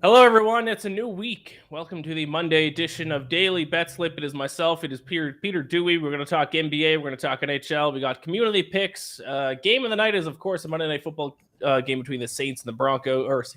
Hello, everyone. It's a new week. Welcome to the Monday edition of Daily Betslip. It is myself. It is Peter Dewey. We're going to talk NBA. We're going to talk NHL. We got community picks. Game of the night is, of course, a Monday Night Football game between the Saints and the Broncos.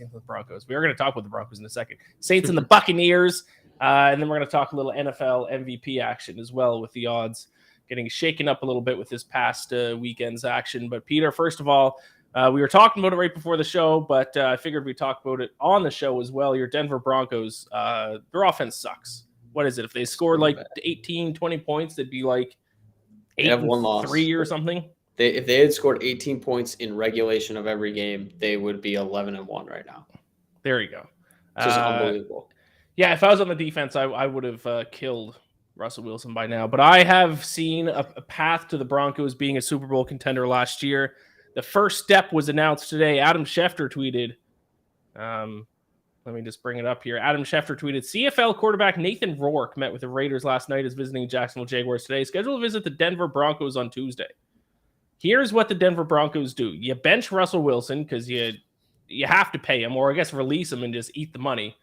We are going to talk about the Broncos in a second. Saints and the Buccaneers. And then we're going to talk a little NFL MVP action as well, with the odds getting shaken up a little bit with this past weekend's action. But Peter, first of all, we were talking about it right before the show, but I figured we'd talk about it on the show as well. Your Denver Broncos, their offense sucks. What is it? If they scored like 18, 20 points, they'd be like 8-3 or something. If they had scored 18 points in regulation of every game, they would be 11-1 right now. There you go. Just unbelievable. Yeah, if I was on the defense, I would have killed Russell Wilson by now. But I have seen a path to the Broncos being a Super Bowl contender last year. The first step was announced today. Adam Schefter tweeted, let me just bring it up here. Adam Schefter tweeted, CFL quarterback Nathan Rourke met with the Raiders last night, is visiting Jacksonville Jaguars today. Scheduled to visit the Denver Broncos on Tuesday. Here's what the Denver Broncos do. You bench Russell Wilson because you have to pay him, or I guess release him and just eat the money.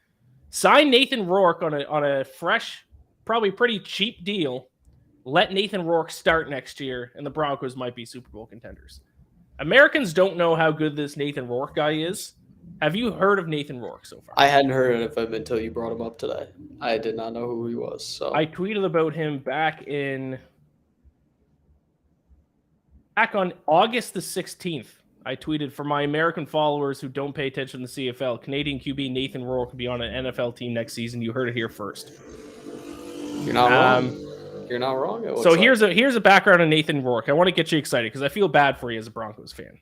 Sign Nathan Rourke on a fresh, probably pretty cheap deal. Let Nathan Rourke start next year, and the Broncos might be Super Bowl contenders. Americans don't know how good this Nathan Rourke guy is. Have you heard of Nathan Rourke so far? I hadn't heard of him until you brought him up today. I did not know who he was. So I tweeted about him back on August the 16th. I tweeted, for my American followers who don't pay attention to the CFL, Canadian QB Nathan Rourke will be on an NFL team next season. You heard it here first. You're not wrong. You're not wrong. So here's a background on Nathan Rourke. I want to get you excited because I feel bad for you as a Broncos fan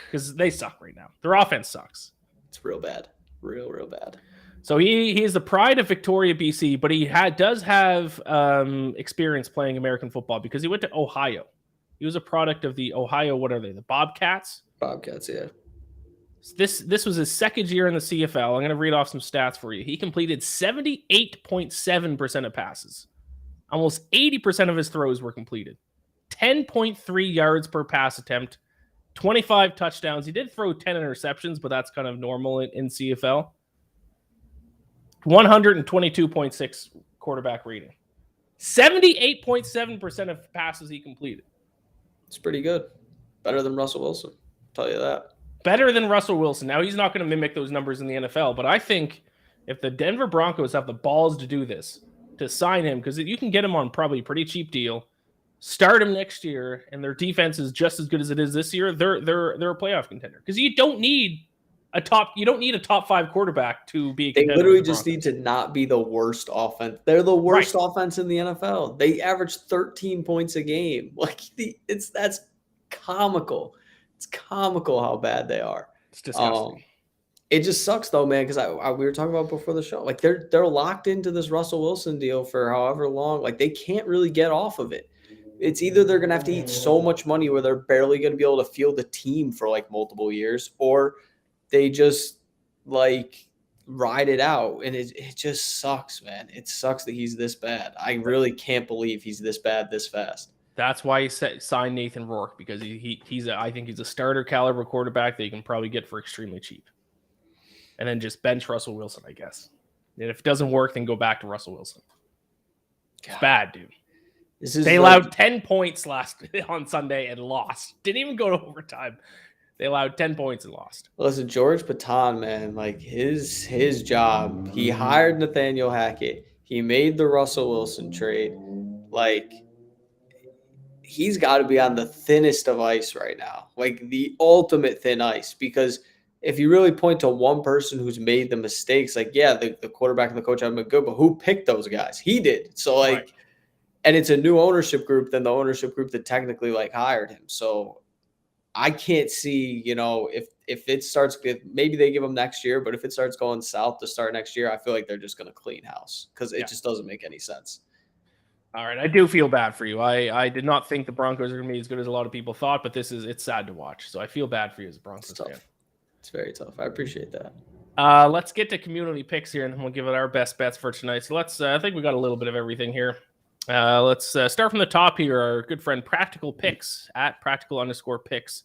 because they suck right now. Their offense sucks. It's real bad. Real bad. So he is the pride of Victoria, BC, but he does have experience playing American football because he went to Ohio. He was a product of the Ohio, what are they, the Bobcats? Bobcats, yeah. This was his second year in the CFL. I'm going to read off some stats for you. He completed 78.7% of passes. Almost 80% of his throws were completed. 10.3 yards per pass attempt. 25 touchdowns. He did throw 10 interceptions, but that's kind of normal in CFL. 122.6 quarterback rating. 78.7% of passes he completed. It's pretty good. Better than Russell Wilson. I'll tell you that. Better than Russell Wilson. Now, he's not going to mimic those numbers in the NFL, but I think if the Denver Broncos have the balls to do this, to sign him, because you can get him on probably a pretty cheap deal, start him next year, and their defense is just as good as it is this year, they're a playoff contender. Because you don't need a top 5 quarterback to be a contender. They literally just need to not be the worst offense. They're the worst offense in the NFL. They average 13 points a game. That's comical. It's comical how bad they are. It's disgusting. It just sucks though, man, because we were talking about before the show. Like they're locked into this Russell Wilson deal for however long. Like they can't really get off of it. It's either they're gonna have to eat so much money where they're barely gonna be able to field a team for like multiple years, or they just like ride it out. And it just sucks, man. It sucks that he's this bad. I really can't believe he's this bad this fast. That's why he signed Nathan Rourke, because I think he's a starter caliber quarterback that you can probably get for extremely cheap. And then just bench Russell Wilson, I guess. And if it doesn't work, then go back to Russell Wilson. It's bad, dude. They allowed 10 points on Sunday and lost. Didn't even go to overtime. They allowed 10 points and lost. Listen, George Patton, man, like his job, he hired Nathaniel Hackett. He made the Russell Wilson trade. Like, he's got to be on the thinnest of ice right now. Like, the ultimate thin ice, because if you really point to one person who's made the mistakes, like, yeah, the quarterback and the coach have been good, but who picked those guys? He did. So, like, right. And it's a new ownership group than the ownership group that technically, like, hired him. So I can't see, if it starts, maybe they give him next year, but if it starts going south to start next year, I feel like they're just going to clean house because it just doesn't make any sense. All right. I do feel bad for you. I did not think the Broncos are going to be as good as a lot of people thought, but it's sad to watch. So I feel bad for you as a Broncos fan. It's very tough. I appreciate that. Let's get to community picks here, and then we'll give it our best bets for tonight. So I think we got a little bit of everything here. Let's start from the top here. Our good friend Practical Picks at @Practical_Picks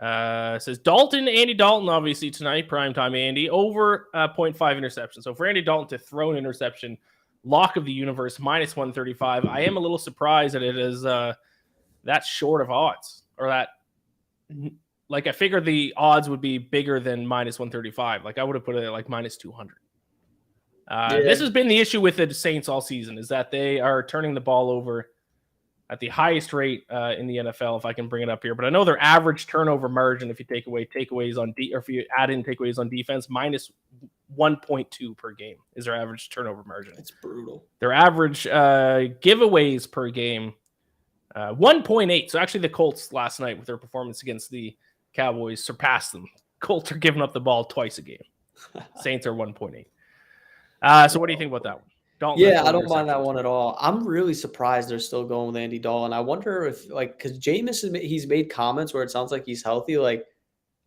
Says Andy Dalton, obviously tonight, primetime Andy, over 0.5 interception. So for Andy Dalton to throw an interception, lock of the universe, minus 135. I am a little surprised that it is that short of odds, or that, like, I figured the odds would be bigger than minus 135. Like, I would have put it at like minus 200. This has been the issue with the Saints all season, is that they are turning the ball over at the highest rate in the NFL, if I can bring it up here. But I know their average turnover margin, if you take away takeaways on or if you add in takeaways on defense, minus 1.2 per game is their average turnover margin. It's brutal. Their average giveaways per game, 1.8. So actually the Colts last night with their performance against the Cowboys surpassed them. Colts are giving up the ball twice a game. Saints are 1.8. So what do you think about that one? Dalton, yeah, I don't mind that one at all. I'm really surprised they're still going with Andy Dalton. I wonder if, like, because Jameis, he's made comments where it sounds like he's healthy. Like,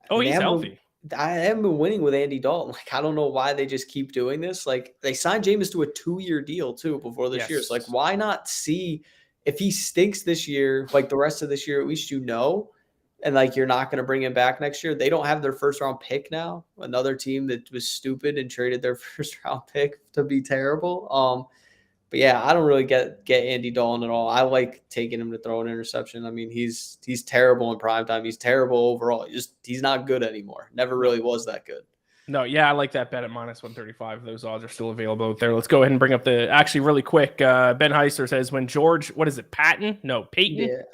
he's healthy. I haven't been winning with Andy Dalton. Like, I don't know why they just keep doing this. Like, they signed Jameis to a 2-year deal too before this year. So, like, why not see if he stinks this year, like the rest of this year, at least and like you're not going to bring him back next year. They don't have their first round pick now. Another team that was stupid and traded their first round pick to be terrible. But yeah, I don't really get Andy Dalton at all. I like taking him to throw an interception. I mean, he's terrible in primetime. He's terrible overall. He's not good anymore. Never really was that good. No, yeah, I like that bet at minus 135. Those odds are still available out there. Let's go ahead and bring up actually really quick. Ben Heister says when George, what is it, Payton? Yeah,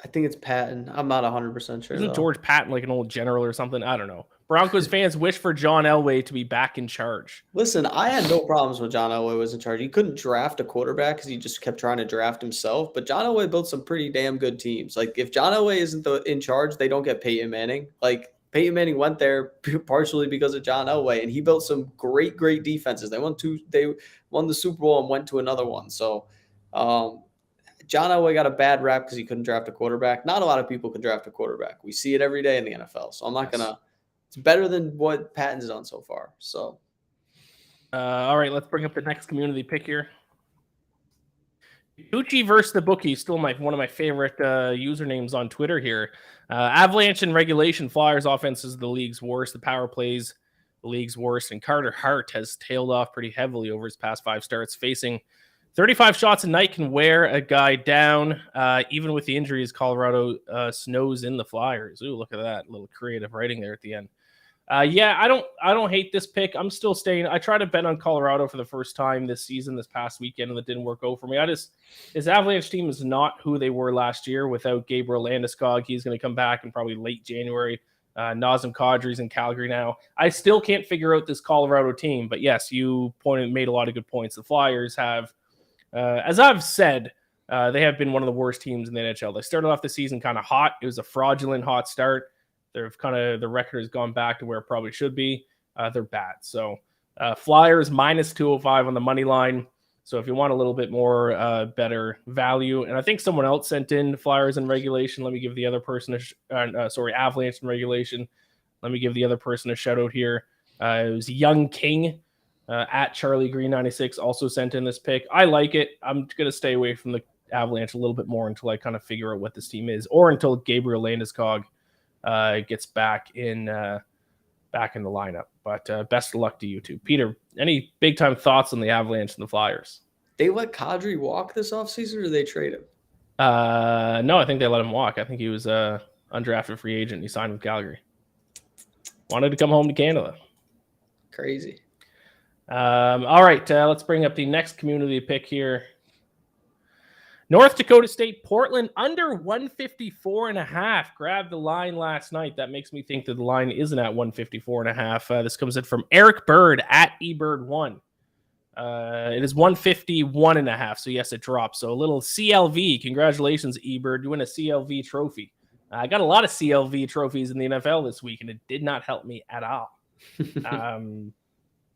I think it's Patton. I'm not 100% sure. Isn't George Patton like an old general or something? I don't know. Broncos fans wish for John Elway to be back in charge. Listen, I had no problems when John Elway was in charge. He couldn't draft a quarterback because he just kept trying to draft himself. But John Elway built some pretty damn good teams. Like, if John Elway isn't in charge, they don't get Peyton Manning. Like, Peyton Manning went there partially because of John Elway, and he built some great defenses. They won the Super Bowl and went to another one. So John Elway got a bad rap because he couldn't draft a quarterback. Not a lot of people can draft a quarterback. We see it every day in the NFL. So I'm not going to – it's better than what Patton's done so far. So, all right, let's bring up the next community pick here. Gucci versus the bookie, still one of my favorite usernames on Twitter here. Avalanche in regulation, Flyers offense is the league's worst. The power plays the league's worst, and Carter Hart has tailed off pretty heavily over his past 5 starts. Facing 35 shots a night can wear a guy down. Even with the injuries, Colorado snows in the Flyers. Ooh, look at that little creative writing there at the end. Yeah, I don't hate this pick. I'm still staying. I tried to bet on Colorado for the first time this past weekend, and it didn't work out for me. This Avalanche team is not who they were last year without Gabriel Landeskog. He's going to come back in probably late January. Nazem Kadri's in Calgary now. I still can't figure out this Colorado team, but yes, you made a lot of good points. The Flyers have, as I've said, they have been one of the worst teams in the NHL. They started off the season kind of hot. It was a fraudulent hot start. The record has gone back to where it probably should be. They're bad. So Flyers minus 205 on the money line. So if you want a little bit more better value, and I think someone else sent in Flyers in regulation. Let me give the other person Avalanche in regulation. Let me give the other person a shout out here. It was Young King at Charlie Green 96 also sent in this pick. I like it. I'm going to stay away from the Avalanche a little bit more until I kind of figure out what this team is, or until Gabriel Landeskog gets back in the lineup. But best of luck to you two. Peter, any big time thoughts on the Avalanche and the Flyers? They let Kadri walk this offseason, or did they trade him? No, I think they let him walk. I think he was undrafted free agent. He signed with Calgary. Wanted to come home to Canada. Crazy. All right, let's bring up the next community pick here. North Dakota State, Portland, under 154.5. Grabbed the line last night. That makes me think that the line isn't at 154.5. This comes in from Eric Bird at eBird1. It is 151.5. So yes, it dropped. So a little CLV. Congratulations, eBird. You win a CLV trophy. I got a lot of CLV trophies in the NFL this week, and it did not help me at all.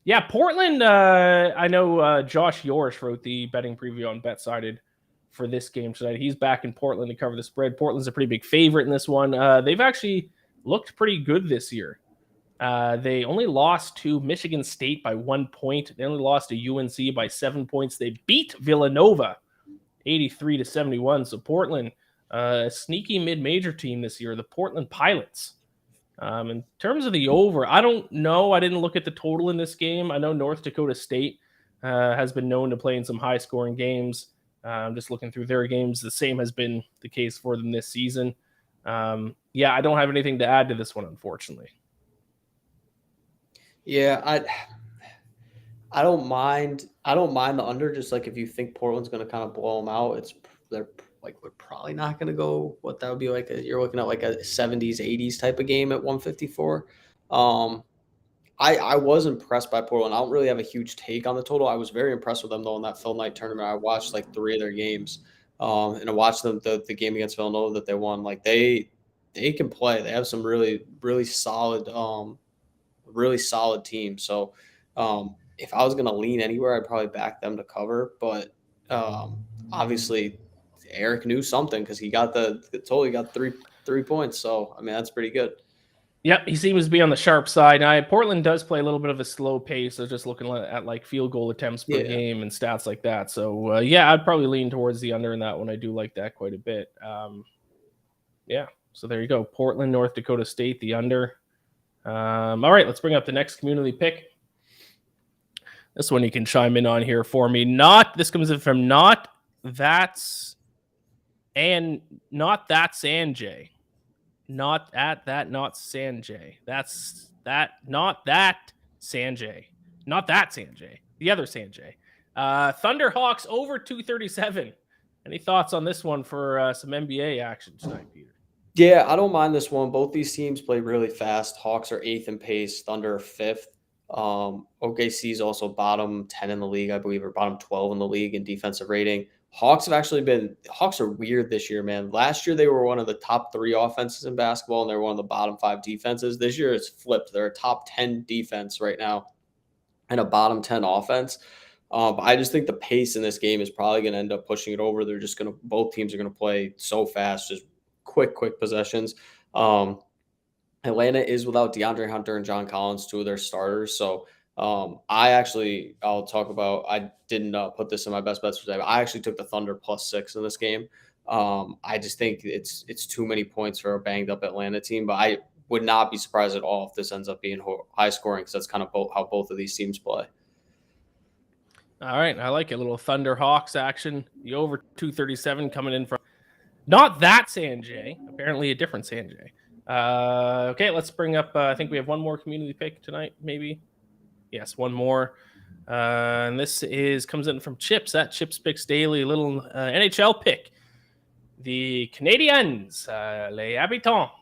Yeah, Portland. I know Josh Yorsh wrote the betting preview on BetSided for this game tonight. He's back in Portland to cover the spread. Portland's a pretty big favorite in this one. They've actually looked pretty good this year. They only lost to Michigan State by 1 point. They only lost to UNC by 7 points. They beat Villanova 83-71. So Portland, a sneaky mid-major team this year, the Portland Pilots. In terms of the over, I don't know. I didn't look at the total in this game. I know North Dakota State has been known to play in some high-scoring games. I'm just looking through their games. The same has been the case for them this season. Yeah, I don't have anything to add to this one, unfortunately. Yeah, I don't mind. I don't mind the under. Just like if you think Portland's going to kind of blow them out, we're probably not going to go. What that would be like? You're looking at like a 70s, 80s type of game at 154. I was impressed by Portland. I don't really have a huge take on the total. I was very impressed with them though in that Phil Knight tournament. I watched like 3 of their games, and I watched them the game against Villanova that they won. Like they can play. They have some really solid team. So if I was going to lean anywhere, I'd probably back them to cover. But obviously, Eric knew something because he got totally got 3 points. So I mean that's pretty good. Yep, he seems to be on the sharp side. Now, Portland does play a little bit of a slow pace. So just looking at like field goal attempts per game and stats like that. So yeah, I'd probably lean towards the under in that one. I do like that quite a bit. Yeah, so there you go. Portland, North Dakota State, the under. All right, let's bring up the next community pick. This one you can chime in on here for me. This comes in from not that's Sanjay. Not Sanjay. That's that, not that Sanjay. Not that Sanjay. The other Sanjay. Thunderhawks over 237. Any thoughts on this one for some NBA action tonight, Peter? Yeah, I don't mind this one. Both these teams play really fast. Hawks are 8th in pace, Thunder are 5th. OKC is also bottom 10 in the league, I believe, or bottom 12 in the league in defensive rating. Hawks are weird this year, man. Last year, they were one of the top 3 offenses in basketball, and they're one of the bottom 5 defenses. This year, it's flipped. They're a top 10 defense right now and a bottom 10 offense. But I just think the pace in this game is probably going to end up pushing it over. Both teams are going to play so fast, just quick possessions. Atlanta is without DeAndre Hunter and John Collins, 2 of their starters. So I didn't put this in my best bets for today. I actually took the Thunder +6 in this game. I just think it's too many points for a banged up Atlanta team, but I would not be surprised at all if this ends up being high scoring because that's kind of how both of these teams play. All right, I like it. A little Thunder Hawks action. The over 237 coming in from not that Sanjay, apparently a different Sanjay. Okay, let's bring up, I think we have one more community pick tonight, maybe. Yes, one more. And this comes in from Chips at Chips Picks Daily, a little NHL pick. The Canadiens, Les Habitants,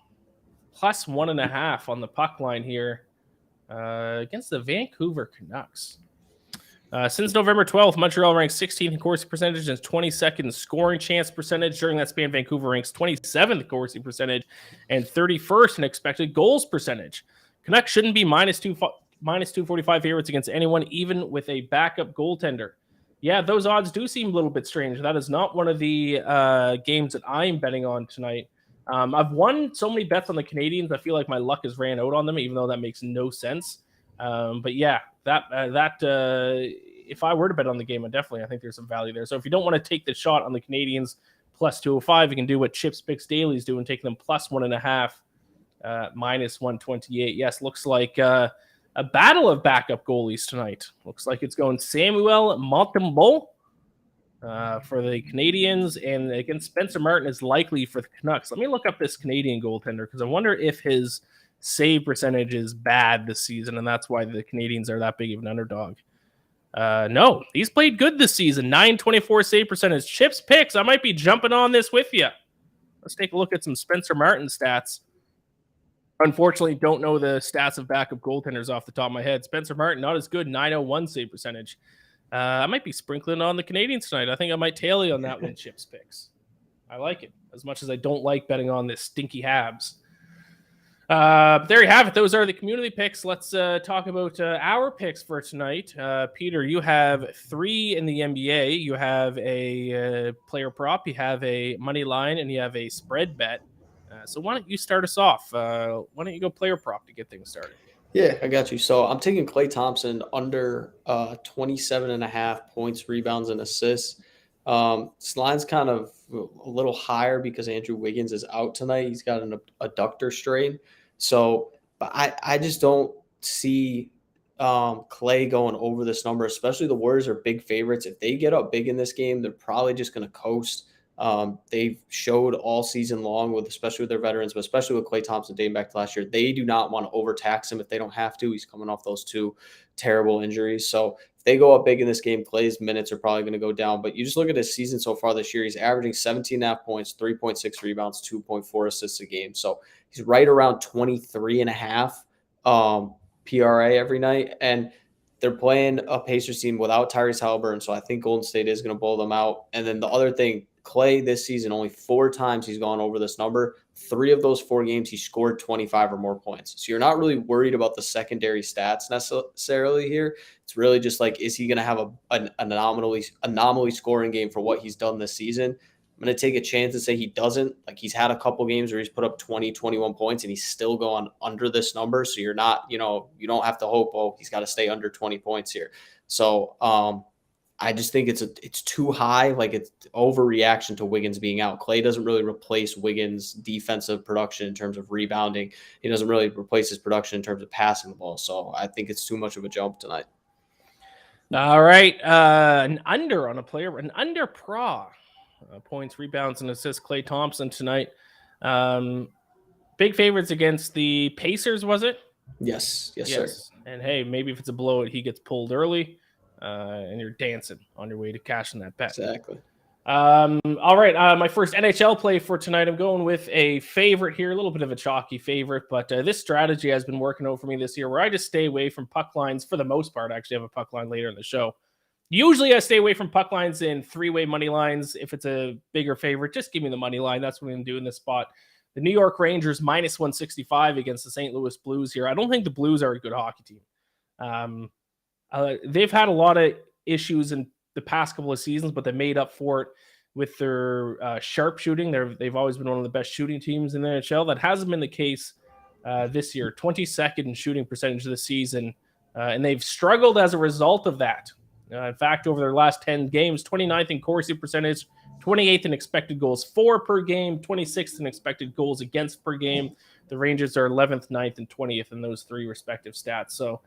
+1.5 on the puck line here against the Vancouver Canucks. Since November 12th, Montreal ranks 16th in Corsi percentage and 22nd in scoring chance percentage. During that span, Vancouver ranks 27th in Corsi percentage and 31st in expected goals percentage. Canucks shouldn't be -245 favorites against anyone, even with a backup goaltender. Yeah, those odds do seem a little bit strange. That is not one of the games that I'm betting on tonight. I've won so many bets on the Canadiens. I feel like my luck has ran out on them, even though that makes no sense. But yeah, if I were to bet on the game, I think there's some value there. So if you don't want to take the shot on the Canadiens +205, you can do what Chips Picks Daily is doing, take them +1.5, -128. Yes, looks like a battle of backup goalies tonight. Looks like it's going Samuel Montembeault for the Canadiens, and against Spencer Martin is likely for the Canucks. Let me look up this Canadian goaltender because I wonder if his save percentage is bad this season, and that's why the Canadiens are that big of an underdog. No, he's played good this season. .924 save percentage. Chips Picks, I might be jumping on this with you. Let's take a look at some Spencer Martin stats. Unfortunately, don't know the stats of backup goaltenders off the top of my head. Spencer Martin, not as good, .901 save percentage. I might be sprinkling on the Canadiens tonight. I think I might tail you on that one, Chips Picks. I like it, as much as I don't like betting on this stinky Habs. There you have it. Those are the community picks. Let's talk about our picks for tonight. Peter, you have 3 in the NBA. You have a player prop, you have a money line, and you have a spread bet. So why don't you start us off? Why don't you go player prop to get things started? Yeah, I got you. So I'm taking Klay Thompson under 27.5 points, rebounds, and assists. This line's kind of a little higher because Andrew Wiggins is out tonight. He's got an adductor strain. So, but I just don't see Clay going over this number, especially the Warriors are big favorites. If they get up big in this game, they're probably just going to coast. They've showed all season long with, especially with their veterans, but especially with Klay Thompson dating back to last year, they do not want to overtax him if they don't have to. He's coming off those 2 terrible injuries. So if they go up big in this game, Klay's minutes are probably going to go down. But you just look at his season so far this year, he's averaging 17.5 points, 3.6 rebounds, 2.4 assists a game. So he's right around 23.5 PRA every night. And they're playing a Pacers team without Tyrese Haliburton, so I think Golden State is going to blow them out. And then the other thing, Clay this season, only 4 times he's gone over this number. 3 of those 4 games, he scored 25 or more points. So you're not really worried about the secondary stats necessarily here. It's really just like, is he going to have an anomaly scoring game for what he's done this season? I'm going to take a chance and say he doesn't. Like, he's had a couple games where he's put up 20, 21 points and he's still going under this number. So you're not, you don't have to hope, oh, he's got to stay under 20 points here. So I just think it's too high. Like, it's overreaction to Wiggins being out. Clay doesn't really replace Wiggins' defensive production in terms of rebounding. He doesn't really replace his production in terms of passing the ball. So I think it's too much of a jump tonight. All right. An under on a player, an under pra. Points, rebounds, and assists, Klay Thompson tonight. Big favorites against the Pacers, was it? Yes, sir. And hey, maybe if it's a blowout, he gets pulled early, and you're dancing on your way to cashing that bet. Exactly. All right. My first NHL play for tonight, I'm going with a favorite here, a little bit of a chalky favorite, but this strategy has been working out for me this year where I just stay away from puck lines for the most part. I actually have a puck line later in the show. Usually I stay away from puck lines in 3-way money lines. If it's a bigger favorite, just give me the money line. That's what I'm going to do in this spot. The New York Rangers minus 165 against the St. Louis Blues here. I don't think the Blues are a good hockey team. They've had a lot of issues in the past couple of seasons, but they made up for it with their sharp shooting. They've always been one of the best shooting teams in the NHL. That hasn't been the case this year. 22nd in shooting percentage of the season, and they've struggled as a result of that. In fact, over their last 10 games, 29th in Corsi percentage, 28th in expected goals for per game, 26th in expected goals against per game. The Rangers are 11th, 9th, and 20th in those 3 respective stats. So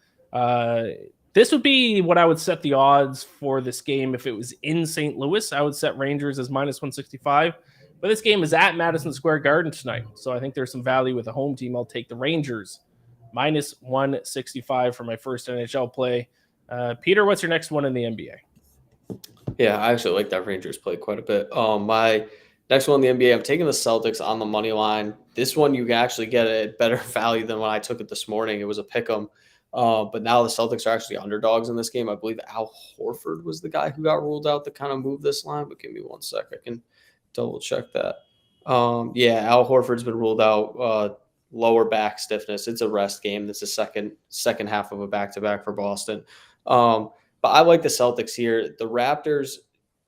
this would be what I would set the odds for this game if it was in St. Louis. I would set Rangers as minus 165. But this game is at Madison Square Garden tonight. So I think there's some value with a home team. I'll take the Rangers minus 165 for my first NHL play. Peter, what's your next one in the NBA? Yeah, I actually like that Rangers play quite a bit. My next one in the NBA, I'm taking the Celtics on the money line. This one you can actually get a better value than when I took it this morning. It was a pick 'em. But now the Celtics are actually underdogs in this game. I believe Al Horford was the guy who got ruled out to kind of move this line. But give me 1 sec. I can double check that. Al Horford's been ruled out. Lower back stiffness. It's a rest game. This is second half of a back-to-back for Boston. But I like the Celtics here. The Raptors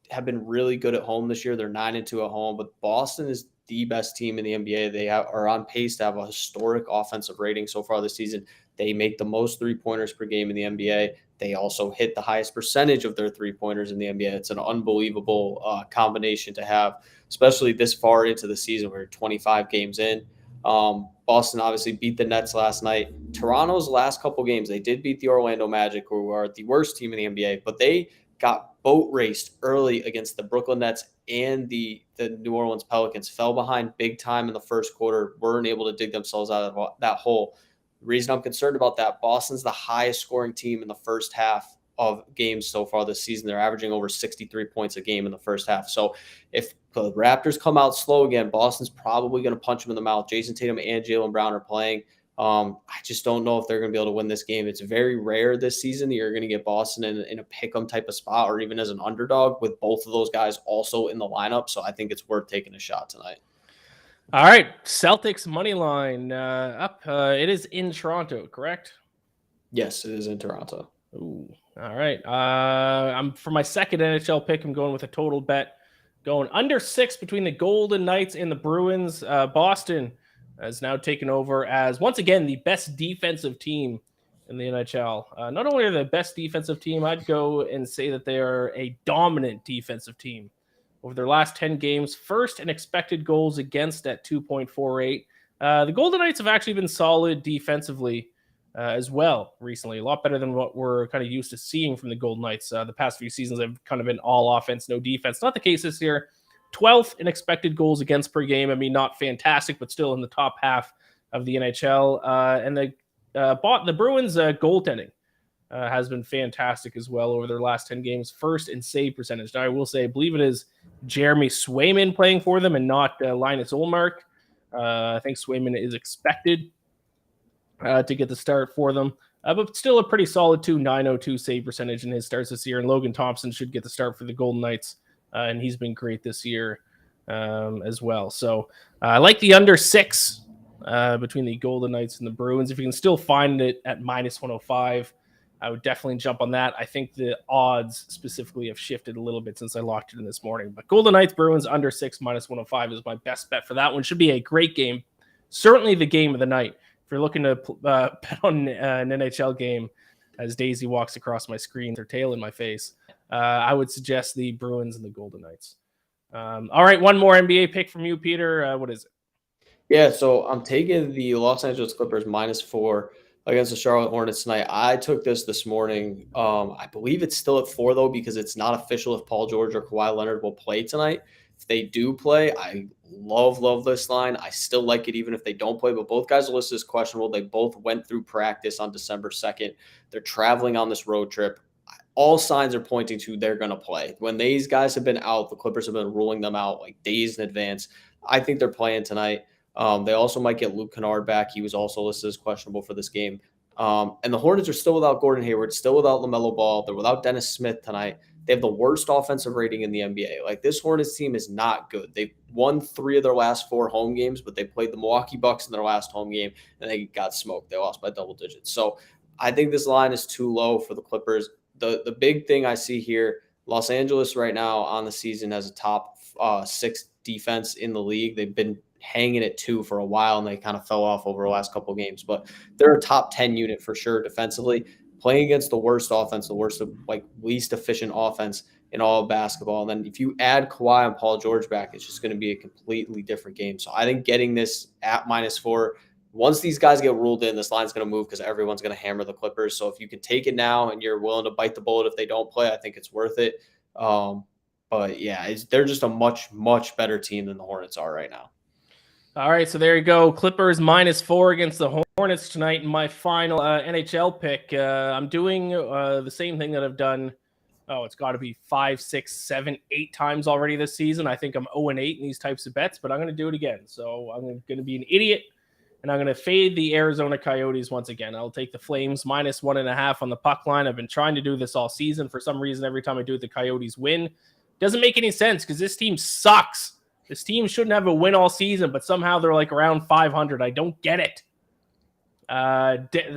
have been really good at home this year. They're 9-2 at home, but Boston is the best team in the NBA. They are on pace to have a historic offensive rating so far this season. They make the most 3-pointers per game in the NBA. They also hit the highest percentage of their 3-pointers in the NBA. It's an unbelievable combination to have, especially this far into the season. We're 25 games in. Boston obviously beat the Nets last night. Toronto's last couple games, they did beat the Orlando Magic, who are the worst team in the NBA, but they got boat raced early against the Brooklyn Nets and the New Orleans Pelicans. Fell behind big time in the first quarter, weren't able to dig themselves out of that hole. The reason I'm concerned about that, Boston's the highest scoring team in the first half of games so far this season. They're averaging over 63 points a game in the first half. So if the Raptors come out slow again, Boston's probably going to punch them in the mouth. Jason Tatum and Jaylen Brown are playing. I just don't know if they're going to be able to win this game. It's very rare this season that you're going to get Boston in a pick-em type of spot or even as an underdog with both of those guys also in the lineup. So I think it's worth taking a shot tonight. All right. Celtics money line up. It is in Toronto, correct? Yes, it is in Toronto. Ooh. All right. I'm for my second NHL pick. I'm going with a total bet, going under 6 between the Golden Knights and the Bruins. Boston has now taken over as once again the best defensive team in the NHL. Not only are they the best defensive team, I'd go and say that they are a dominant defensive team. Over their last 10 games, first in expected goals against at 2.48, The Golden Knights have actually been solid defensively as well recently, a lot better than what we're kind of used to seeing from the Golden Knights. The past few seasons have kind of been all offense, no defense. Not the case this year. 12th in expected goals against per game. I mean, not fantastic, but still in the top half of the NHL. And the Bruins goaltending has been fantastic as well over their last 10 games. First in save percentage. Now, I will say, I believe it is Jeremy Swayman playing for them and not Linus Ullmark. I think Swayman is expected to get the start for them. But still a pretty solid 902 save percentage in his starts this year. And Logan Thompson should get the start for the Golden Knights. And he's been great this year as well. So I like the under 6 between the Golden Knights and the Bruins. If you can still find it at minus 105, I would definitely jump on that. I think the odds specifically have shifted a little bit since I locked it in this morning. But Golden Knights, Bruins, under 6, minus 105 is my best bet for that one. Should be a great game. Certainly the game of the night. If you're looking to bet on an NHL game as Daisy walks across my screen, her tail in my face, I would suggest the Bruins and the Golden Knights. All right, one more NBA pick from you, Peter. What is it? Yeah, so I'm taking the Los Angeles Clippers -4 against the Charlotte Hornets tonight. I took this morning. I believe it's still at 4, though, because it's not official if Paul George or Kawhi Leonard will play tonight. If they do play, I love this line. I still like it even if they don't play, but both guys are listed as questionable. They both went through practice on December 2nd. They're traveling on this road trip. All signs are pointing to they're going to play. When these guys have been out, the Clippers have been ruling them out like days in advance. I think they're playing tonight. They also might get Luke Kennard back. He was also listed as questionable for this game. And the Hornets are still without Gordon Hayward, still without LaMelo Ball. They're without Dennis Smith tonight. They have the worst offensive rating in the NBA. Like, this Hornets team is not good. They've won 3 of their last 4 home games, but they played the Milwaukee Bucks in their last home game, and they got smoked. They lost by double digits. So I think this line is too low for the Clippers. The big thing I see here, Los Angeles right now on the season has a top 6 defense in the league. They've been hanging at 2 for a while, and they kind of fell off over the last couple of games. But they're a top 10 unit for sure defensively, playing against the worst offense, the worst of least efficient offense in all of basketball. And then if you add Kawhi and Paul George back, it's just going to be a completely different game. So I think getting this at -4, once these guys get ruled in, this line's going to move because everyone's going to hammer the Clippers. So if you can take it now and you're willing to bite the bullet if they don't play, I think it's worth it. But yeah, they're just a much better team than the Hornets are right now. All right, so there you go. Clippers -4 against the Hornets tonight in my final NHL pick. I'm doing the same thing that I've done. Oh, it's got to be 5, 6, 7, 8 times already this season. I think I'm 0-8 in these types of bets, but I'm going to do it again. So I'm going to be an idiot, and I'm going to fade the Arizona Coyotes once again. I'll take the Flames -1.5 on the puck line. I've been trying to do this all season. For some reason, every time I do it, the Coyotes win. Doesn't make any sense because this team sucks. This team shouldn't have a win all season, but somehow they're like around 500. I don't get it.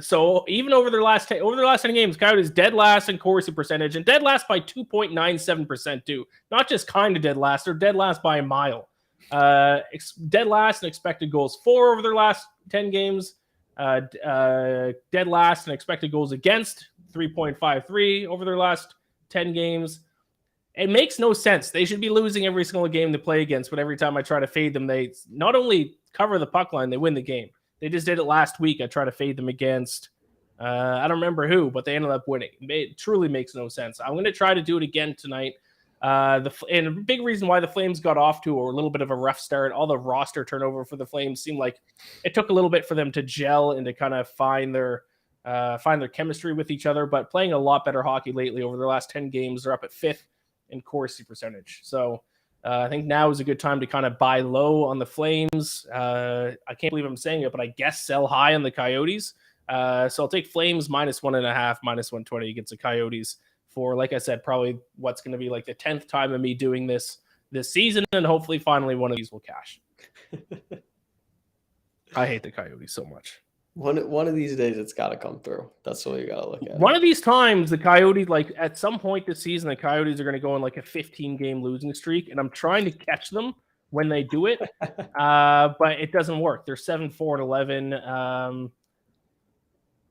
So even over their last 10 games, Coyotes dead last in Corsi percentage and dead last by 2.97% too. Not just kind of dead last, they're dead last by a mile. Dead last in expected goals for over their last 10 games. Dead last in expected goals against 3.53 over their last 10 games. It makes no sense. They should be losing every single game they play against, but every time I try to fade them, they not only cover the puck line, they win the game. They just did it last week. I tried to fade them against, I don't remember who, but they ended up winning. It truly makes no sense. I'm going to try to do it again tonight. And a big reason why the Flames got off to a little bit of a rough start, all the roster turnover for the Flames seemed like it took a little bit for them to gel and to kind of find their chemistry with each other, but playing a lot better hockey lately. Over their last 10 games, they're up at 5th in Corsi percentage. So I think now is a good time to kind of buy low on the Flames. I can't believe I'm saying it, but I guess sell high on the Coyotes. So I'll take Flames -1.5, -120 against the Coyotes for, like I said, probably what's going to be like the 10th time of me doing this season, and hopefully finally one of these will cash. I hate the Coyotes so much. One of these days, it's got to come through. That's what you got to look at. One of these times, the Coyotes, like at some point this season, the Coyotes are going to go on like a 15-game losing streak, and I'm trying to catch them when they do it, but it doesn't work. They're 7-4-11.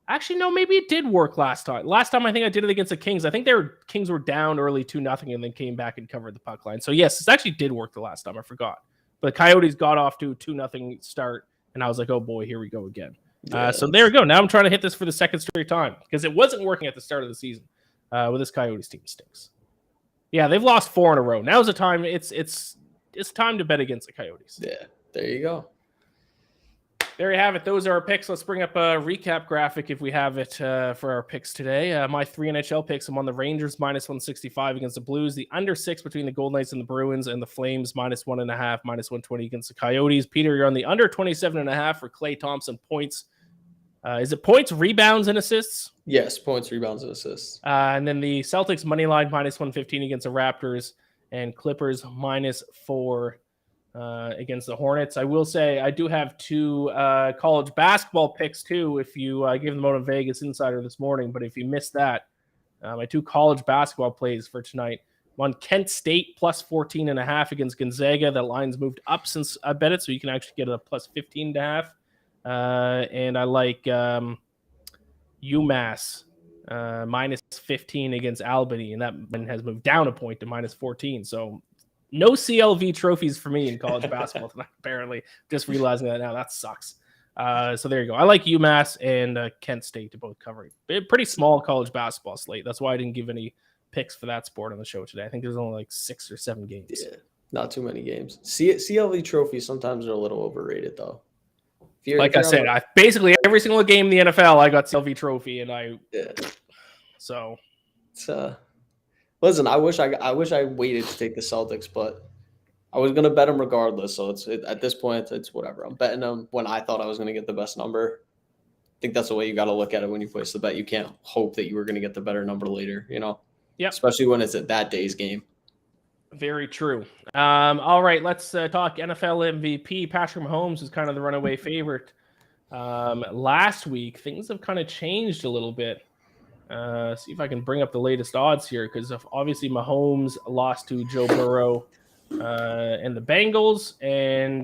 Actually, no, maybe it did work last time. Last time I think I did it against the Kings. I think Kings were down early 2-0 and then came back and covered the puck line. So yes, this actually did work the last time. I forgot. But the Coyotes got off to a 2-0 start And I was like, oh boy, here we go again. Yeah, so there we go. Now I'm trying to hit this for the second straight time because it wasn't working at the start of the season. With this Coyotes team stinks. Yeah, they've lost 4 in a row. Now's the time. It's time to bet against the Coyotes. Yeah, there you go. There you have it. Those are our picks. Let's bring up a recap graphic if we have it for our picks today. My 3 NHL picks. I'm on the Rangers -165 against the Blues, the under 6 between the Golden Knights and the Bruins, and the Flames -1.5, -120 against the Coyotes. Peter, you're on the under 27.5 for Klay Thompson points. Is it points, rebounds, and assists? Yes, points, rebounds, and assists. And then the Celtics money line -115 against the Raptors, and Clippers -4 against the Hornets. I will say I do have 2 college basketball picks too. If you give them out on Vegas Insider this morning, but if you missed that, my 2 college basketball plays for tonight. One, Kent State +14.5 against Gonzaga. That line's moved up since I bet it, so you can actually get a +15.5. And I like UMass -15 against Albany, and that one has moved down a point to -14. So no CLV trophies for me in college basketball tonight, apparently. Just realizing that now. That sucks. So there you go. I like UMass and Kent State to both cover. Pretty small college basketball slate. That's why I didn't give any picks for that sport on the show today. I think there's only like 6 or 7 games. Yeah, not too many games. CLV trophies sometimes are a little overrated, though. Like I said, I basically every single game in the NFL, I got CLV trophy, and so it's listen. I wish I waited to take the Celtics, but I was gonna bet them regardless. So at this point, it's whatever. I'm betting them when I thought I was gonna get the best number. I think that's the way you got to look at it when you place the bet. You can't hope that you were gonna get the better number later. Yeah. Especially when it's at that day's game. Very true. All right, let's talk NFL MVP. Patrick Mahomes is kind of the runaway favorite. Last week, things have kind of changed a little bit. See if I can bring up the latest odds here, because obviously Mahomes lost to Joe Burrow and the Bengals, and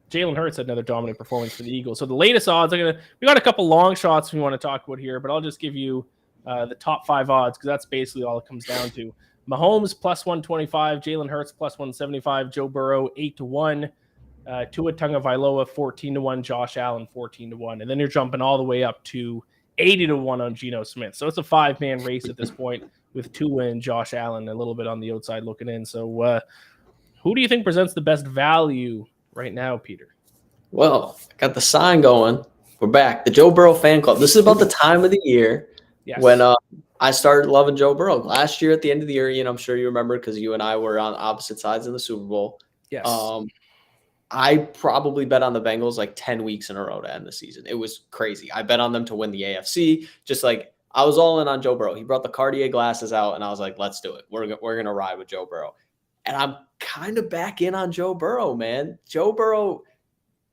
Jalen Hurts had another dominant performance for the Eagles. So the latest odds, we got a couple long shots we want to talk about here, but I'll just give you the top 5 odds because that's basically all it comes down to. Mahomes +125, Jalen Hurts +175, Joe Burrow 8-1, Tua Tagovailoa 14-1, Josh Allen 14-1, and then you're jumping all the way up to 80-1 on Geno Smith. So it's a 5-man race at this point with Tua and Josh Allen a little bit on the outside looking in. So who do you think presents the best value right now, Peter? Well, I got the sign going. We're back. The Joe Burrow fan club. This is about the time of the year when I started loving Joe Burrow. Last year at the end of the year, I'm sure you remember because you and I were on opposite sides in the Super Bowl. Yes. I probably bet on the Bengals like 10 weeks in a row to end the season. It was crazy. I bet on them to win the AFC. Just like I was all in on Joe Burrow. He brought the Cartier glasses out, and I was like, let's do it. We're going to ride with Joe Burrow. And I'm kind of back in on Joe Burrow, man. Joe Burrow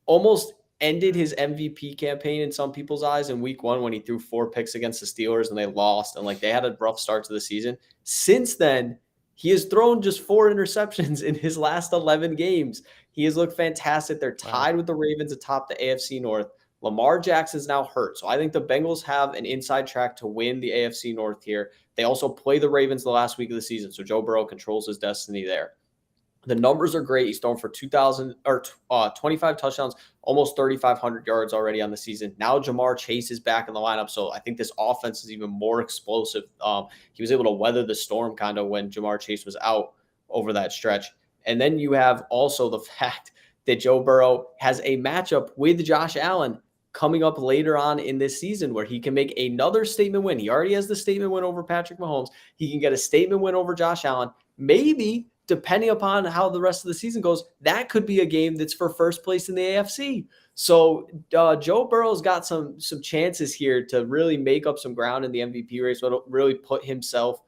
almost ended his MVP campaign in some people's eyes in week 1 when he threw 4 picks against the Steelers and they lost. And like they had a rough start to the season. Since then, he has thrown just 4 interceptions in his last 11 games. He has looked fantastic. They're tied with the Ravens atop the AFC North. Lamar Jackson's now hurt. So I think the Bengals have an inside track to win the AFC North here. They also play the Ravens the last week of the season. So Joe Burrow controls his destiny there. The numbers are great. He's thrown for 25 touchdowns, almost 3,500 yards already on the season. Now Jamar Chase is back in the lineup, so I think this offense is even more explosive. He was able to weather the storm kind of when Jamar Chase was out over that stretch. And then you have also the fact that Joe Burrow has a matchup with Josh Allen coming up later on in this season where he can make another statement win. He already has the statement win over Patrick Mahomes. He can get a statement win over Josh Allen. Maybe, depending upon how the rest of the season goes, that could be a game that's for first place in the AFC. So Joe Burrow's got some chances here to really make up some ground in the MVP race, but really put himself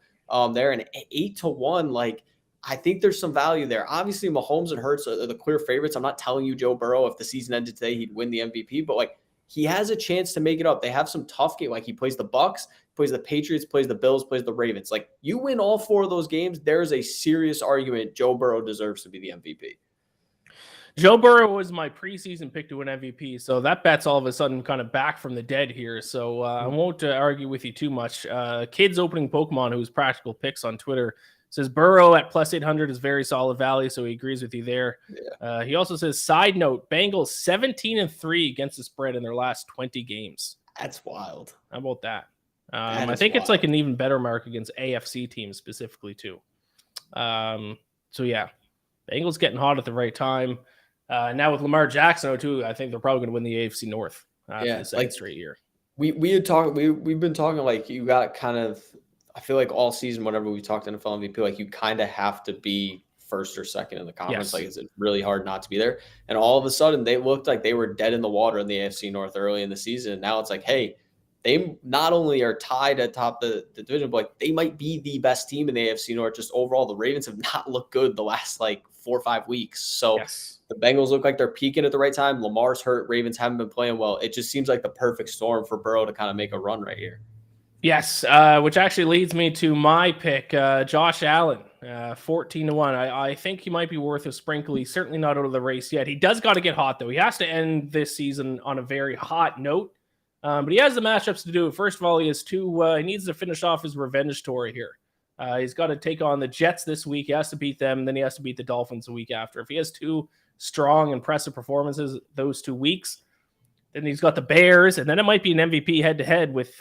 there. And 8-1, like, I think there's some value there. Obviously, Mahomes and Hurts are the clear favorites. I'm not telling you Joe Burrow, if the season ended today, he'd win the MVP, but like he has a chance to make it up. They have some tough games. Like he plays the Bucs, plays the Patriots, plays the Bills, plays the Ravens. Like you win all 4 of those games, there's a serious argument Joe Burrow deserves to be the MVP. Joe Burrow was my preseason pick to win MVP, so that bet's all of a sudden kind of back from the dead here. So I won't argue with you too much. Kids Opening Pokemon, who's Practical Picks on Twitter, Says Burrow at plus 800 is very solid value, so he agrees with you there. Yeah. He also says, side note, Bengals 17-3 against the spread in their last 20 games. That's wild. How about that? That I is think it's like wild. an even better mark against AFC teams specifically too. So yeah, Bengals getting hot at the right time. Now with Lamar Jackson too, I think they're probably going to win the AFC North for the second straight year. We had talked. We've been talking like you got kind of. I feel like all season, whenever we talked NFL MVP, like you kind of have to be first or second in the conference. Yes. Like it's really hard not to be there. And all of a sudden, they looked like they were dead in the water in the AFC North early in the season. And now it's like, hey, they not only are tied atop the division, but like they might be the best team in the AFC North. Just overall, the Ravens have not looked good the last like 4 or 5 weeks. So yes. The Bengals look like they're peaking at the right time. Lamar's hurt. Ravens haven't been playing well. It just seems like the perfect storm for Burrow to kind of make a run right here. Yes, which actually leads me to my pick, Josh Allen, 14-1. I think he might be worth a sprinkle. He's certainly not out of the race yet. He does got to get hot, though. He has to end this season on a very hot note, but he has the matchups to do it. First of all, he needs to finish off his revenge tour here. He's got to take on the Jets this week. He has to beat them, and then he has to beat the Dolphins the week after. If he has 2 strong, impressive performances those 2 weeks, then he's got the Bears, and then it might be an MVP head-to-head with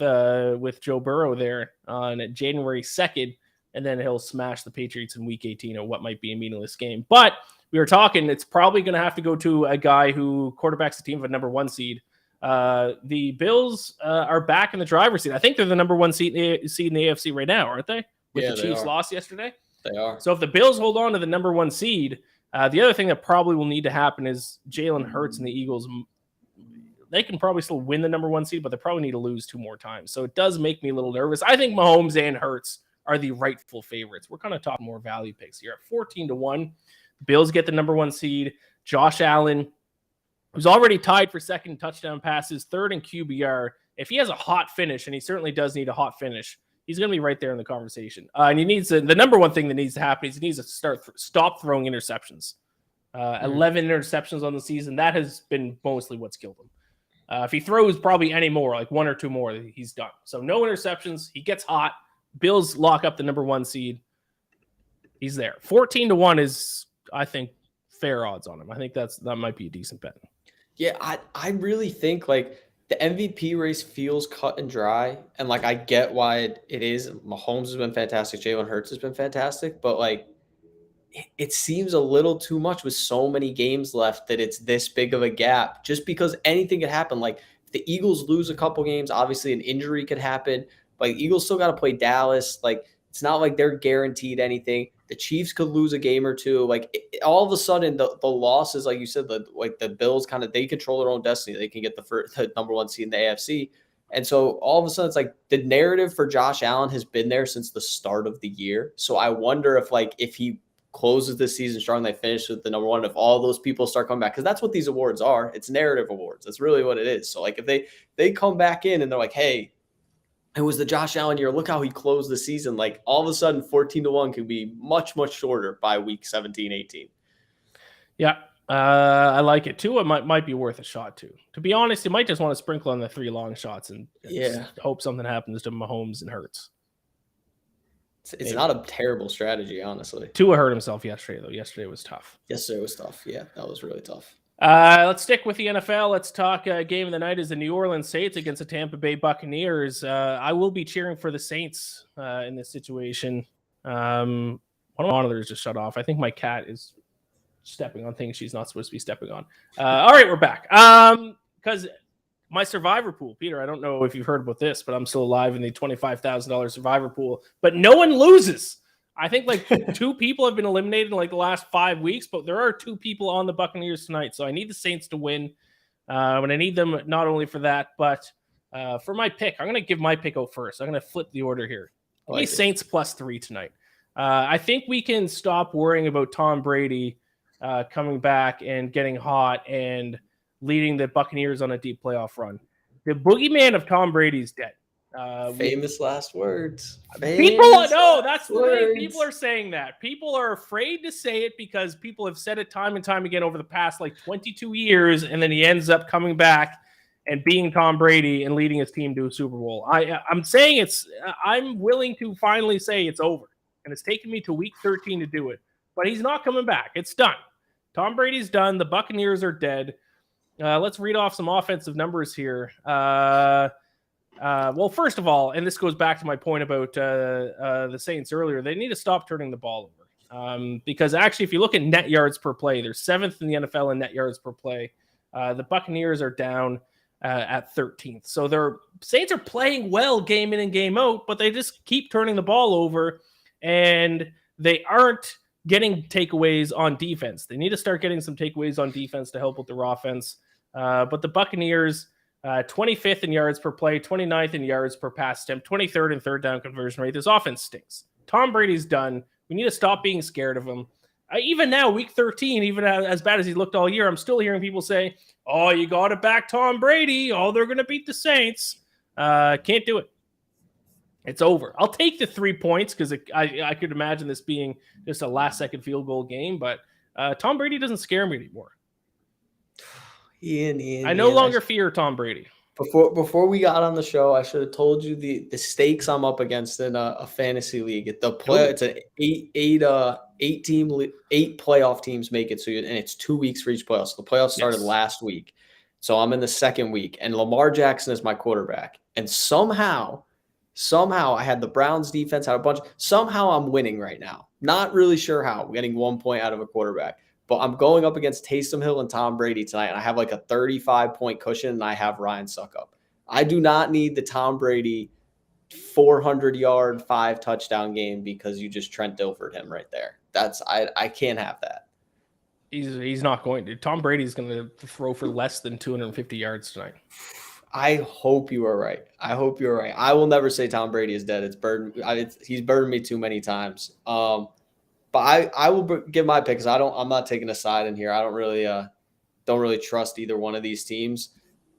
Joe Burrow there on January 2nd, and then he'll smash the Patriots in Week 18 of what might be a meaningless game. But we were talking, it's probably going to have to go to a guy who quarterbacks a team of a number 1 seed. The Bills are back in the driver's seat. I think they're the number 1 seed in the AFC right now, aren't they? With the Chiefs loss yesterday? They are. So if the Bills hold on to the number 1 seed, the other thing that probably will need to happen is Jalen Hurts and the Eagles. They can probably still win the number 1 seed, but they probably need to lose 2 more times. So it does make me a little nervous. I think Mahomes and Hurts are the rightful favorites. We're kind of talking more value picks here. At 14-1, Bills get the number 1 seed. Josh Allen, who's already tied for second in touchdown passes, third in QBR. If he has a hot finish, and he certainly does need a hot finish, he's going to be right there in the conversation. And he needs the number 1 thing that needs to happen is he needs to stop throwing interceptions. 11 interceptions on the season. That has been mostly what's killed him. If he throws probably any more, like 1 or 2 more, he's done. So no interceptions. He gets hot. Bills lock up the number 1 seed. He's there. 14-1 is, I think, fair odds on him. I think that might be a decent bet. Yeah, I really think like the MVP race feels cut and dry. And like I get why it is. Mahomes has been fantastic. Jalen Hurts has been fantastic. But like it seems a little too much with so many games left that it's this big of a gap just because anything could happen. Like if the Eagles lose a couple games, obviously an injury could happen. Like Eagles still got to play Dallas. Like it's not like they're guaranteed anything. The Chiefs could lose a game or 2. Like all of a sudden the losses, like you said, the Bills they control their own destiny. They can get the number 1 seed in the AFC. And so all of a sudden it's like the narrative for Josh Allen has been there since the start of the year. So I wonder if he closes this season strong, they finish with the number 1. If all those people start coming back, because that's what these awards are. It's narrative awards. That's really what it is. So like if they come back in and they're like, hey, it was the Josh Allen year. Look how he closed the season. Like all of a sudden 14-1 could be much, much shorter by week 17, 18. Yeah. I like it too. It might be worth a shot too. To be honest, you might just want to sprinkle on the 3 long shots and hope something happens to Mahomes and Hurts. It's not a terrible strategy, honestly. Tua hurt himself yesterday, though. Yesterday was tough. Yesterday was tough. Yeah, that was really tough. Let's stick with the NFL. Let's talk game of the night is the New Orleans Saints against the Tampa Bay Buccaneers. I will be cheering for the Saints in this situation. One of the monitors just shut off. I think my cat is stepping on things she's not supposed to be stepping on. All right, we're back. Because my survivor pool, Peter, I don't know if you've heard about this, but I'm still alive in the $25,000 survivor pool, but no one loses. I think like 2 people have been eliminated in like the last 5 weeks, but there are 2 people on the Buccaneers tonight. So I need the Saints to win. And I need them not only for that, but for my pick. I'm going to give my pick out first. I'm going to flip the order here. Give me Saints +3 tonight. I think we can stop worrying about Tom Brady coming back and getting hot and leading the Buccaneers on a deep playoff run. The boogeyman of Tom Brady is dead. Famous last words. People know that's the thing. People are saying that. People are afraid to say it because people have said it time and time again over the past like 22 years, and then he ends up coming back and being Tom Brady and leading his team to a Super Bowl. I'm saying I'm willing to finally say it's over. And it's taken me to week 13 to do it. But he's not coming back. It's done. Tom Brady's done. The Buccaneers are dead. Let's read off some offensive numbers here. Well, first of all, and this goes back to my point about the Saints earlier, they need to stop turning the ball over. Because actually, if you look at net yards per play, they're 7th in the NFL in net yards per play. The Buccaneers are down at 13th. So their Saints are playing well game in and game out, but they just keep turning the ball over, and they aren't getting takeaways on defense. They need to start getting some takeaways on defense to help with their offense. But the Buccaneers, 25th in yards per play, 29th in yards per pass attempt, 23rd in third down conversion rate. This offense stinks. Tom Brady's done. We need to stop being scared of him. Even now, week 13, even as bad as he's looked all year, I'm still hearing people say, oh, you got to back Tom Brady. Oh, they're going to beat the Saints. Can't do it. It's over. I'll take the 3 points because I could imagine this being just a last-second field goal game, but Tom Brady doesn't scare me anymore. Ian, I no longer fear Tom Brady. Before we got on the show, I should have told you the stakes I'm up against in a fantasy league. It's an eight playoff teams make it. And it's 2 weeks for each playoff. So the playoffs started last week. So I'm in the second week, and Lamar Jackson is my quarterback. And somehow I had the Browns defense, had a bunch. Somehow I'm winning right now. Not really sure how. I'm getting 1 point out of a quarterback. But I'm going up against Taysom Hill and Tom Brady tonight, and I have like a 35-point cushion, and I have Ryan Suckup. I do not need the Tom Brady 400-yard, 5-touchdown game because you just Trent Dilfer'd him right there. I can't have that. He's not going to. Tom Brady's going to throw for less than 250 yards tonight. I hope you are right. I will never say Tom Brady is dead. He's burdened me too many times. But I will give my pick because I'm not taking a side in here. I don't really trust either one of these teams.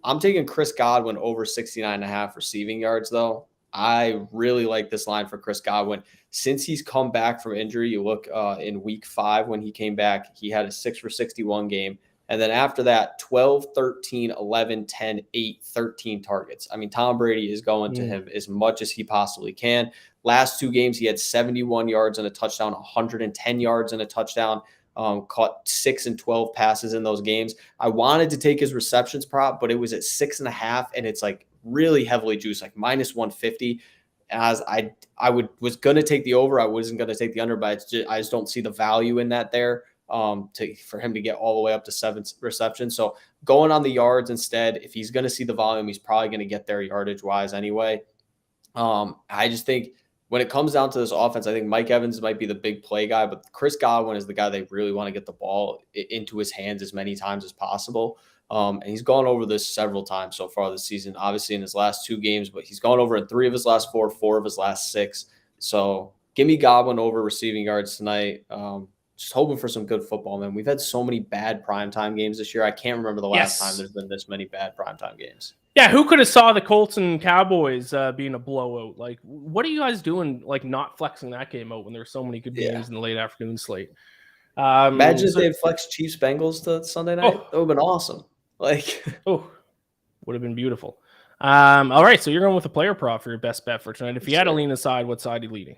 I'm taking Chris Godwin over 69.5 receiving yards though. I really like this line for Chris Godwin. Since he's come back from injury, you look in week 5 when he came back, he had a 6 for 61 game. And then after that, 12, 13, 11, 10, 8, 13 targets. I mean, Tom Brady is going to him as much as he possibly can. Last 2 games, he had 71 yards and a touchdown, 110 yards and a touchdown, caught 6 and 12 passes in those games. I wanted to take his receptions prop, but it was at 6.5, and it's like really heavily juiced, like minus 150. As I was going to take the over, I wasn't going to take the under, but I just don't see the value in that there. For him to get all the way up to 7 receptions. So going on the yards instead, if he's going to see the volume, he's probably going to get there yardage wise anyway. I just think when it comes down to this offense, I think Mike Evans might be the big play guy, but Chris Godwin is the guy they really want to get the ball into his hands as many times as possible. And he's gone over this several times so far this season, obviously in his last 2 games, but he's gone over in 3 of his last 4 of his last 6. So give me Godwin over receiving yards tonight. Just hoping for some good football, man. We've had so many bad primetime games this year. I can't remember the last time there's been this many bad primetime games. Yeah, who could have saw the Colts and Cowboys being a blowout? Like, what are you guys doing, like, not flexing that game out when there's so many good games in the late afternoon slate? Imagine if they had flexed Chiefs Bengals to Sunday night. That would have been awesome. Would have been beautiful. All right, so you're going with a player prop for your best bet for tonight. If you had to lean aside, what side are you leading?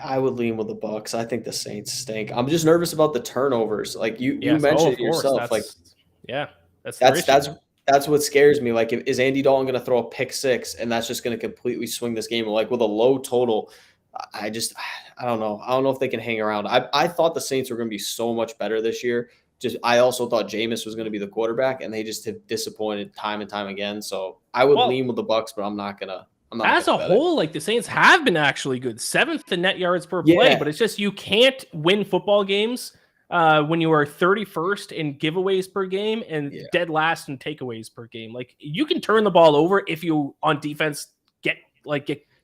I would lean with the Bucs. I think the Saints stink. I'm just nervous about the turnovers. Like you mentioned it yourself. That's what scares me. Like, is Andy Dalton going to throw a pick 6 and that's just going to completely swing this game? Like with a low total, I don't know. I don't know if they can hang around. I thought the Saints were going to be so much better this year. I also thought Jameis was going to be the quarterback, and they just have disappointed time and time again. So I would lean with the Bucs, but I'm not gonna. As a whole, like the Saints have been actually good, 7th in net yards per play, but it's just you can't win football games when you are 31st in giveaways per game and dead last in takeaways per game. Like you can turn the ball over if you on defense get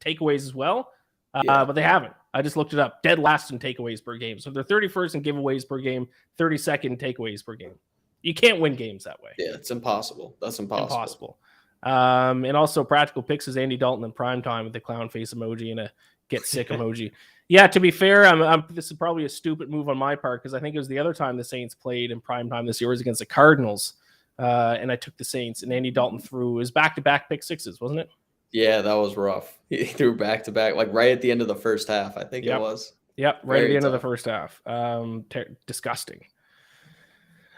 takeaways as well, but they haven't. I just looked it up. Dead last in takeaways per game. So they're 31st in giveaways per game, 32nd in takeaways per game. You can't win games that way. Yeah, it's impossible. That's impossible. And also practical picks is Andy Dalton in primetime with the clown face emoji and a get sick emoji. Yeah, to be fair, this is probably a stupid move on my part because I think it was the other time the Saints played in primetime this year was against the Cardinals. And I took the Saints and Andy Dalton threw his back-to-back pick 6s, wasn't it? Yeah, that was rough. He threw back-to-back, like, right at the end of the first half, I think it was. Yep, right at Very the end of the tough. first half. Disgusting.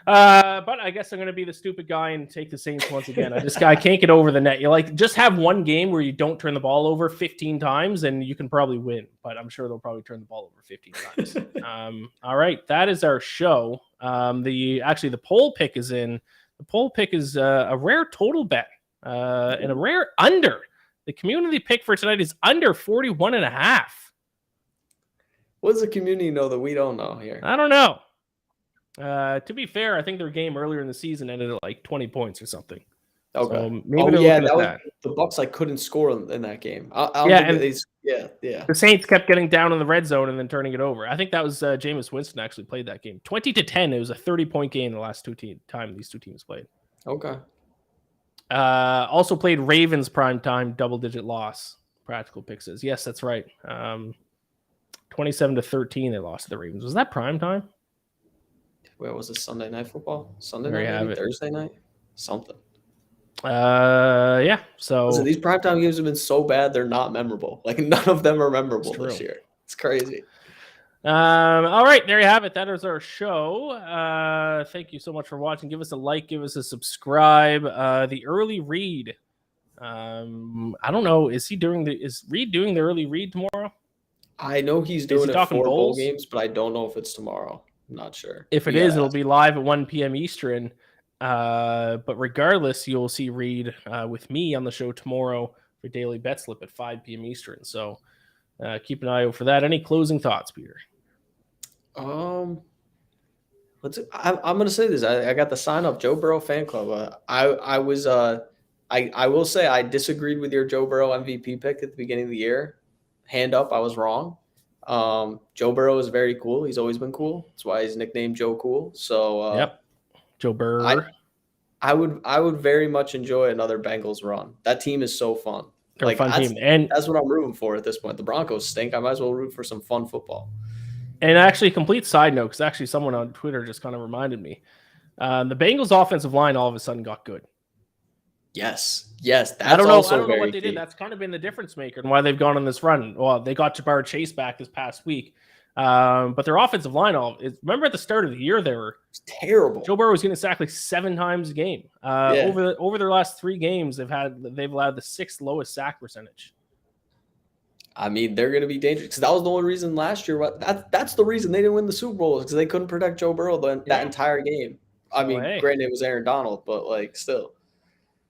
But I guess I'm going to be the stupid guy and take the Saints once again. I can't get over the net. You just have one game where you don't turn the ball over 15 times and you can probably win, but I'm sure they'll probably turn the ball over 15 times. All right, that is our show. The poll pick is in. The poll pick is a rare total bet and a rare under. The community pick for tonight is under 41.5. What does the community know that we don't know here? I don't know. To be fair, I think their game earlier in the season ended at like 20 points or something. Okay. So maybe they're looking at that. The Bucs couldn't score in that game. The Saints kept getting down in the red zone and then turning it over. I think that was Jameis Winston actually played that game. 20-10. It was a 30-point game the last time these two teams played. Okay. Also played Ravens primetime double-digit loss. Practical pick says yes, that's right. 27-13 they lost to the Ravens. Was that primetime? Where was it? Sunday Night Football? Sunday there night? Thursday night? Something. Yeah. So these primetime games have been so bad they're not memorable. Like none of them are memorable this year. It's crazy. All right, there you have it. That is our show. Thank you so much for watching. Give us a like, give us a subscribe. The early read. I don't know. Is Reed doing the early read tomorrow? I know he's doing it for bowl games, but I don't know if it's tomorrow. I'm not sure. If it is, it'll be live at 1 p.m. Eastern. But regardless, you'll see Reed with me on the show tomorrow for Daily Betslip at 5 p.m. Eastern. So keep an eye out for that. Any closing thoughts, Peter? I'm gonna say this. I got the sign up Joe Burrow fan club. I will say I disagreed with your Joe Burrow MVP pick at the beginning of the year. Hand up, I was wrong. Joe Burrow is very cool. He's always been cool. That's why he's nicknamed Joe Cool. So yep, Joe Burrow. I would very much enjoy another Bengals run. That team is so fun. They're a fun team, and that's what I'm rooting for at this point. The Broncos stink. I might as well root for some fun football. And actually, complete side note, because actually someone on Twitter just kind of reminded me, the Bengals offensive line all of a sudden got good. Yes. That's I don't know what they key. did. That's kind of been the difference maker and why they've gone on this run. Well, they got Jabbar Chase back this past week, but their offensive line remember at the start of the year they were terrible. Joe Burrow was getting sacked like 7 times a game. Over their last 3 games, they've allowed the 6th lowest sack percentage. I mean, they're going to be dangerous because that was the only reason last year. That's the reason they didn't win the Super Bowl is because they couldn't protect Joe Burrow that entire game. I mean, granted, it was Aaron Donald, but still.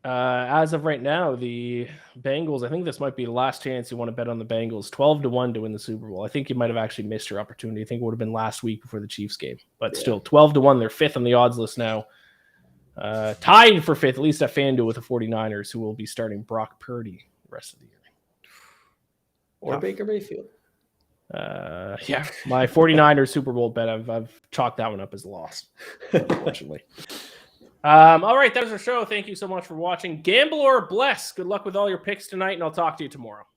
As of right now, the Bengals, I think this might be the last chance you want to bet on the Bengals, 12-1 to win the Super Bowl. I think you might have actually missed your opportunity. I think it would have been last week before the Chiefs game. But still, 12-1. They're 5th on the odds list now. Tied for 5th, at least at FanDuel with the 49ers, who will be starting Brock Purdy the rest of the year. Or Baker Mayfield. My 49ers Super Bowl bet, I've chalked that one up as a loss, unfortunately. All right, that was our show. Thank you so much for watching. Gamble or bless. Good luck with all your picks tonight, and I'll talk to you tomorrow.